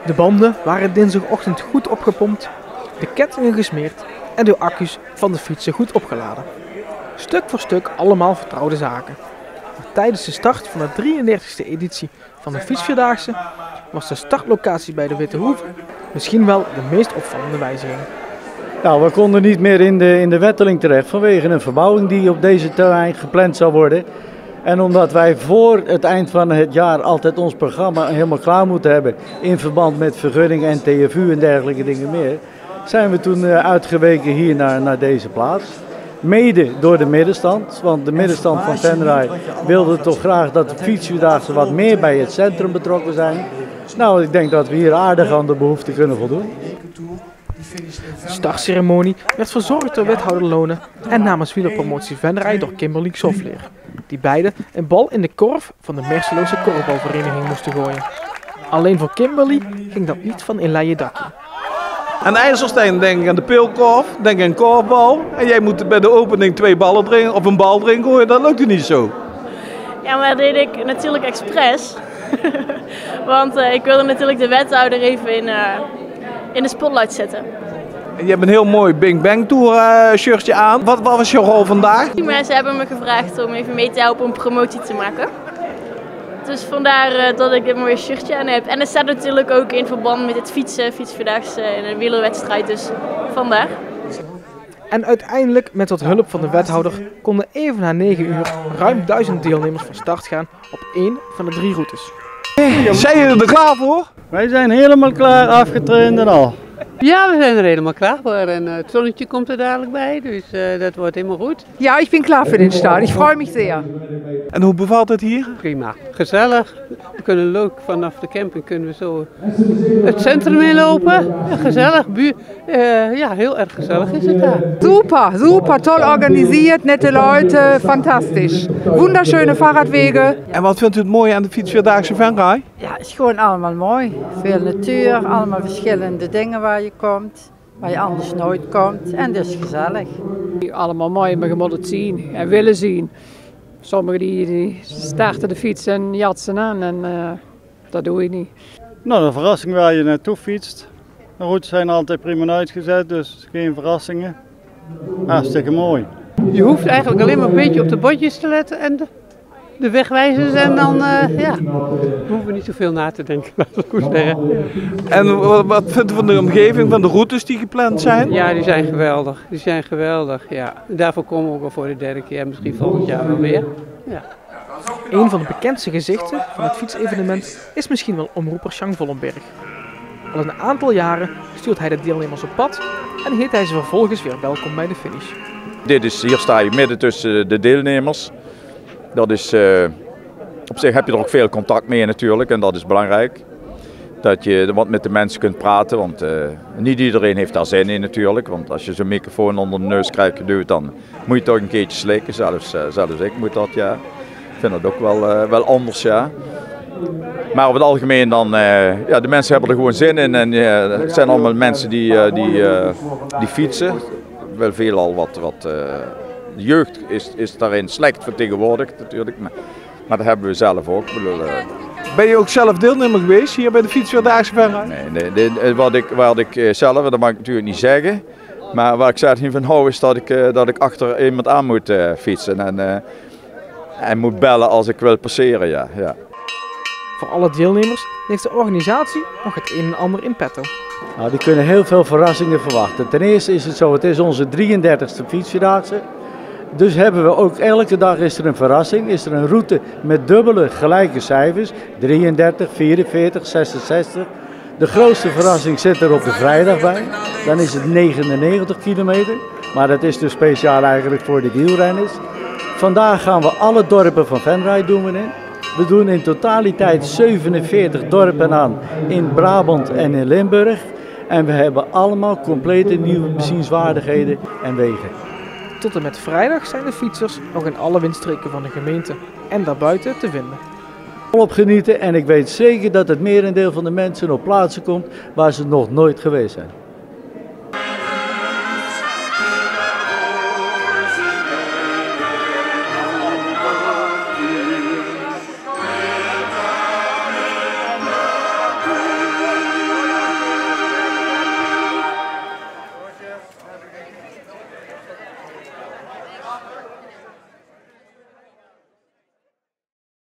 De banden waren dinsdagochtend goed opgepompt, de kettingen gesmeerd en de accu's van de fietsen goed opgeladen. Stuk voor stuk allemaal vertrouwde zaken. Maar tijdens de start van de 33e editie van de Fietsvierdaagse was de startlocatie bij de Witte Hoeve misschien wel de meest opvallende wijziging. Nou, we konden niet meer in de Wetteling terecht vanwege een verbouwing die op deze terrein gepland zou worden. En omdat wij voor het eind van het jaar altijd ons programma helemaal klaar moeten hebben in verband met vergunningen en TFU en dergelijke dingen meer, zijn we toen uitgeweken hier naar deze plaats. Mede door de middenstand, want de middenstand van Venray wilde toch graag dat de Fietsvierdaagse wat meer bij het centrum betrokken zijn. Nou, ik denk dat we hier aardig aan de behoefte kunnen voldoen. De startceremonie werd verzorgd door wethouder Lonen en namens wielerpromotie Venray door Kimberly Xofleer, die beide een bal in de korf van de Merseloze korfbalvereniging moesten gooien. Alleen voor Kimberly ging dat niet van een leien dakje. Aan IJsselstein denk ik aan de peelkorf, denk aan een korfbal. En jij moet bij de opening 2 ballen erin of een bal erin gooien, dat lukt niet zo. Ja, maar dat deed ik natuurlijk expres. Want ik wilde natuurlijk de wethouder even in de spotlight zetten. Je hebt een heel mooi Bing Bang Tour shirtje aan. Wat was je rol vandaag? Maar ze hebben me gevraagd om even mee te helpen om promotie te maken. Dus vandaar dat ik dit mooie shirtje aan heb. En het staat natuurlijk ook in verband met het Fietsvierdaagse en een wielerwedstrijd, dus vandaar. En uiteindelijk, met wat hulp van de wethouder, konden even na 9 uur ruim 1000 deelnemers van start gaan op 1 van de 3 routes. Zijn jullie er klaar voor? Wij zijn helemaal klaar, afgetraind en al. Ja, we zijn er helemaal klaar voor en het zonnetje komt er dadelijk bij, dus dat wordt helemaal goed. Ja, ik ben klaar voor den Start. Ik freue mich sehr. En hoe bevalt het hier? Prima, gezellig. We kunnen leuk vanaf de camping kunnen we zo het centrum inlopen. Gezellig, ja, heel erg gezellig is het daar. Super, super, toll organisiert, nette Leute, fantastisch. Wunderschöne Fahrradwege. En wat vindt u het mooie aan de Fietsvierdaagse Venray? Ja, het is gewoon allemaal mooi. Veel natuur, allemaal verschillende dingen waar je komt, waar je anders nooit komt. En het is gezellig. Allemaal mooi, maar je moet het zien en willen zien. Sommigen die starten de fiets en jatsen aan en dat doe je niet. Nou, een verrassing waar je naartoe fietst. De routes zijn altijd prima uitgezet, dus geen verrassingen. Hartstikke mooi. Je hoeft eigenlijk alleen maar een beetje op de bordjes te letten en de wegwijzers en dan, ja, we hoeven niet zoveel na te denken, laten we goed zeggen. En wat vindt u van de omgeving, van de routes die gepland zijn? Ja, die zijn geweldig. Die zijn geweldig, ja. Daarvoor komen we ook al voor de 3e keer, misschien volgend jaar wel weer. Ja. Een van de bekendste gezichten van het fietsevenement is misschien wel omroeper Sjan Vollenberg. Al een aantal jaren stuurt hij de deelnemers op pad en heet hij ze vervolgens weer welkom bij de finish. Hier sta je midden tussen de deelnemers. Dat is, op zich heb je er ook veel contact mee natuurlijk en dat is belangrijk. Dat je wat met de mensen kunt praten, want niet iedereen heeft daar zin in natuurlijk. Want als je zo'n microfoon onder de neus krijgt geduwd, dan moet je toch een keertje slikken. Zelfs ik moet dat, ja. Ik vind dat ook wel anders, ja. Maar over het algemeen dan, ja, de mensen hebben er gewoon zin in. En het zijn allemaal mensen die fietsen. Wel veelal wat de jeugd is daarin slecht vertegenwoordigd natuurlijk, maar dat hebben we zelf ook. Ben je ook zelf deelnemer geweest hier bij de Fietsvierdaagse Venray? Nee, wat ik zelf, dat mag ik natuurlijk niet zeggen, maar waar ik zelf niet van hou is dat ik achter iemand aan moet fietsen en moet bellen als ik wil passeren, ja. Voor alle deelnemers heeft de organisatie nog het een en ander in petto. Nou, die kunnen heel veel verrassingen verwachten. Ten eerste is het zo, het is onze 33e Fietsvierdaagse. Dus hebben we ook elke dag is er een verrassing, is er een route met dubbele gelijke cijfers, 33, 44, 66. De grootste verrassing zit er op de vrijdag bij, dan is het 99 kilometer, maar dat is dus speciaal eigenlijk voor de wielrenners. Vandaag gaan we alle dorpen van Venray doen we in. We doen in totaliteit 47 dorpen aan in Brabant en in Limburg. En we hebben allemaal complete nieuwe bezienswaardigheden en wegen. Tot en met vrijdag zijn de fietsers nog in alle windstreken van de gemeente en daarbuiten te vinden. Volop genieten en ik weet zeker dat het merendeel van de mensen op plaatsen komt waar ze nog nooit geweest zijn.